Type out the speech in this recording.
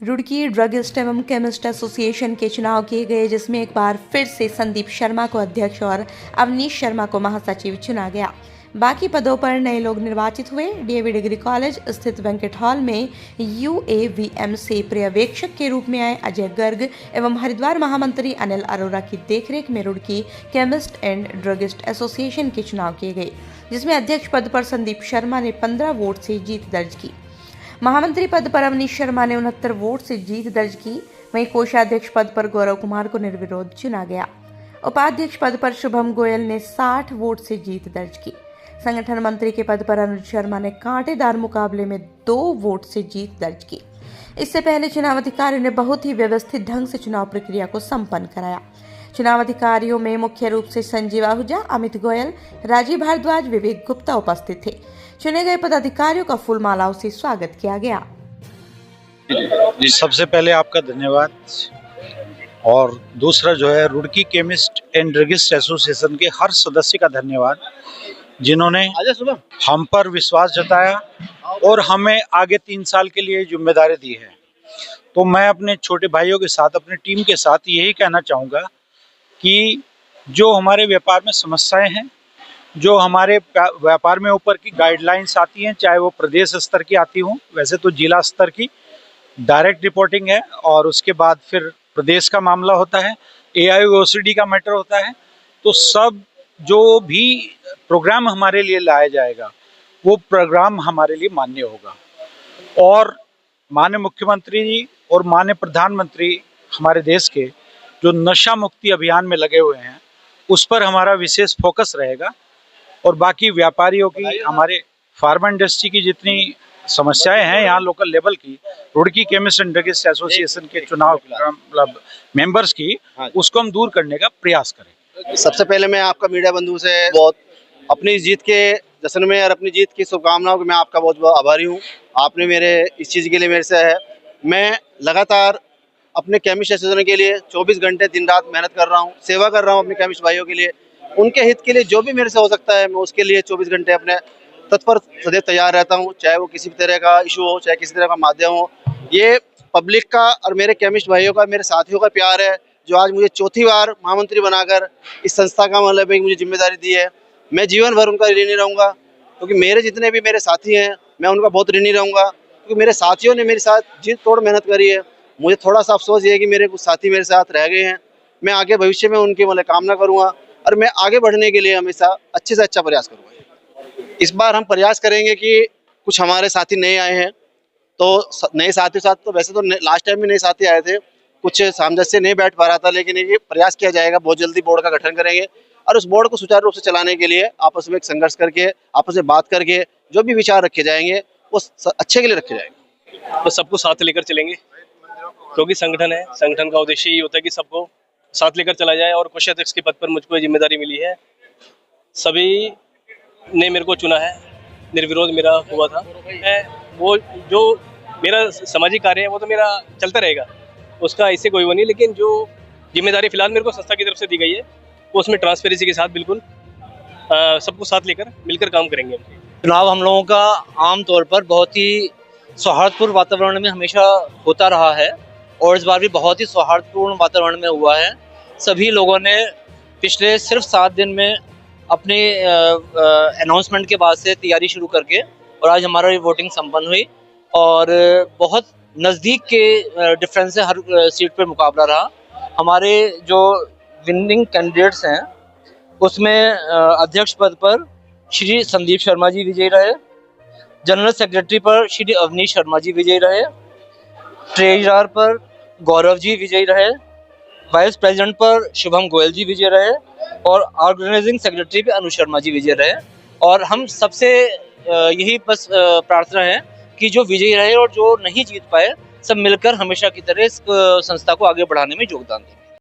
Roorkee druggist एवं chemist association के चुनाव किए गए, जिसमें एक बार फिर से संदीप शर्मा को अध्यक्ष और अवनीश शर्मा को महासचिव चुना गया। बाकी पदों पर नए लोग निर्वाचित हुए। डीएवी डिग्री कॉलेज स्थित बैंक्वेट हॉल में यूएवीएम से पर्यवेक्षक के रूप में आए अजय गर्ग एवं हरिद्वार महामंत्री अनिल अरोरा की देखरेख में Roorkee chemist and druggist association के चुनाव किए गए, जिसमें अध्यक्ष पद पर संदीप शर्मा ने 15 वोट से जीत दर्ज की। महामंत्री पद पर अवनीश शर्मा ने 69 वोट से जीत दर्ज की। वहीं कोषाध्यक्ष पद पर गौरव कुमार को निर्विरोध चुना गया। उपाध्यक्ष पद पर शुभम गोयल ने 60 वोट से जीत दर्ज की। संगठन मंत्री के पद पर अनुज शर्मा ने कांटेदार मुकाबले में 2 वोट से जीत दर्ज की। इससे पहले चुनाव अधिकारियों ने बहुत ही व्यवस्थित ढंग से चुनाव प्रक्रिया को संपन्न कराया। चुनाव अधिकारियों में मुख्य रूप से संजीव आहूजा, अमित गोयल, राजीव भारद्वाज, विवेक गुप्ता उपस्थित थे। चुने गए पदाधिकारियों का फूल मालाओं से स्वागत किया गया। जी, सबसे पहले आपका धन्यवाद और दूसरा जो है Roorkee chemist and druggist association के हर सदस्य का धन्यवाद, जिन्होंने हम पर विश्वास जताया और हमें आगे 3 साल के लिए जिम्मेदारी दी है। तो मैं अपने छोटे भाइयों के साथ, अपनी टीम के साथ यही कहना चाहूँगा कि जो हमारे व्यापार में समस्याएं हैं, जो हमारे व्यापार में ऊपर की गाइडलाइंस आती हैं, चाहे वो प्रदेश स्तर की आती हों, वैसे तो जिला स्तर की डायरेक्ट रिपोर्टिंग है और उसके बाद फिर प्रदेश का मामला होता है, AIOCD का मैटर होता है। तो सब जो भी प्रोग्राम हमारे लिए लाया जाएगा वो प्रोग्राम हमारे लिए मान्य होगा। और माननीय मुख्यमंत्री जी और माननीय प्रधानमंत्री हमारे देश के जो नशा मुक्ति अभियान में लगे हुए हैं, उस पर हमारा विशेष फोकस रहेगा। और बाकी व्यापारियों की, हमारे फार्मा इंडस्ट्री की जितनी समस्याएं हैं यहाँ लोकल लेवल की, Roorkee chemist and druggist association के चुनाव मतलब मेंबर्स की, उसको हम दूर करने का प्रयास करेंगे। सबसे पहले मैं आपका मीडिया बंधु से बहुत अपनी जीत के जश्न में और अपनी जीत की शुभकामनाओं के मैं आपका बहुत बहुत आभारी हूँ। आपने मेरे इस चीज़ के लिए मेरे से है, मैं लगातार अपने केमिस्ट एसोसिएशन के लिए 24 घंटे दिन रात मेहनत कर रहा हूँ, सेवा कर रहा हूँ अपने केमिस्ट भाइयों के लिए। उनके हित के लिए जो भी मेरे से हो सकता है मैं उसके लिए 24 घंटे अपने तत्पर सदैव तैयार रहता हूँ, चाहे वो किसी भी तरह का इशू हो, चाहे किसी तरह का माध्यम हो। ये पब्लिक का और मेरे केमिस्ट भाइयों का, मेरे साथियों का प्यार है, जो आज मुझे चौथी बार महामंत्री बनाकर इस संस्था का मतलब है मुझे जिम्मेदारी दी है। मैं जीवन भर उनका ऋणी रहूँगा, क्योंकि मेरे जितने भी मेरे साथी हैं मैं उनका बहुत ऋणी रहूँगा, क्योंकि मेरे साथियों ने मेरे साथ जी तोड़ मेहनत करी है। मुझे थोड़ा सा अफसोस ये है कि मेरे कुछ साथी मेरे साथ रह गए हैं। मैं आगे भविष्य में उनकी मतलब कामना करूँगा और मैं आगे बढ़ने के लिए हमेशा अच्छे से अच्छा प्रयास करूँगा। इस बार हम प्रयास करेंगे कि कुछ हमारे साथी नए आए हैं, तो नए साथियों साथ तो वैसे तो लास्ट टाइम भी नए साथी आए थे, कुछ सामंजस्य नहीं बैठ पा रहा था, लेकिन ये प्रयास किया जाएगा, बहुत जल्दी बोर्ड का गठन करेंगे और उस बोर्ड को सुचारू रूप से चलाने के लिए आपस में एक संघर्ष करके, आपस में बात करके जो भी विचार रखे जाएंगे वो अच्छे के लिए रखे जाएंगे। तो सबको साथ लेकर चलेंगे, क्योंकि संगठन है, संगठन का उद्देश्य ये होता है कि सबको साथ लेकर चला जाए। और कोषाध्यक्ष के पद पर मुझको जिम्मेदारी मिली है, सभी ने मेरे को चुना है, निर्विरोध मेरा हुआ था। वो जो मेरा सामाजिक कार्य है वो तो मेरा चलता रहेगा, उसका इससे कोई वो नहीं, लेकिन जो जिम्मेदारी फिलहाल मेरे को संस्था की तरफ से दी गई है वो उसमें ट्रांसपेरेंसी के साथ बिल्कुल सबको साथ लेकर मिलकर काम करेंगे। चुनाव हम लोगों का आमतौर पर बहुत ही सौहार्दपूर्ण वातावरण में हमेशा होता रहा है और इस बार भी बहुत ही सौहार्दपूर्ण वातावरण में हुआ है। सभी लोगों ने पिछले सिर्फ 7 दिन में अपने अनाउंसमेंट के बाद से तैयारी शुरू करके और आज हमारा वोटिंग संपन्न हुई और बहुत नज़दीक के डिफरेंस से हर सीट पर मुकाबला रहा। हमारे जो विनिंग कैंडिडेट्स हैं उसमें अध्यक्ष पद पर श्री संदीप शर्मा जी विजयी रहे, जनरल सेक्रेटरी पर श्री अवनीश शर्मा जी विजयी रहे, ट्रेजरर पर गौरव जी विजयी रहे, वाइस प्रेसिडेंट पर शुभम गोयल जी विजय रहे और ऑर्गेनाइजिंग सेक्रेटरी पे अनुज शर्मा जी विजय रहे। और हम सबसे यही बस प्रार्थना है कि जो विजयी रहे और जो नहीं जीत पाए सब मिलकर हमेशा की तरह इस संस्था को आगे बढ़ाने में योगदान दें।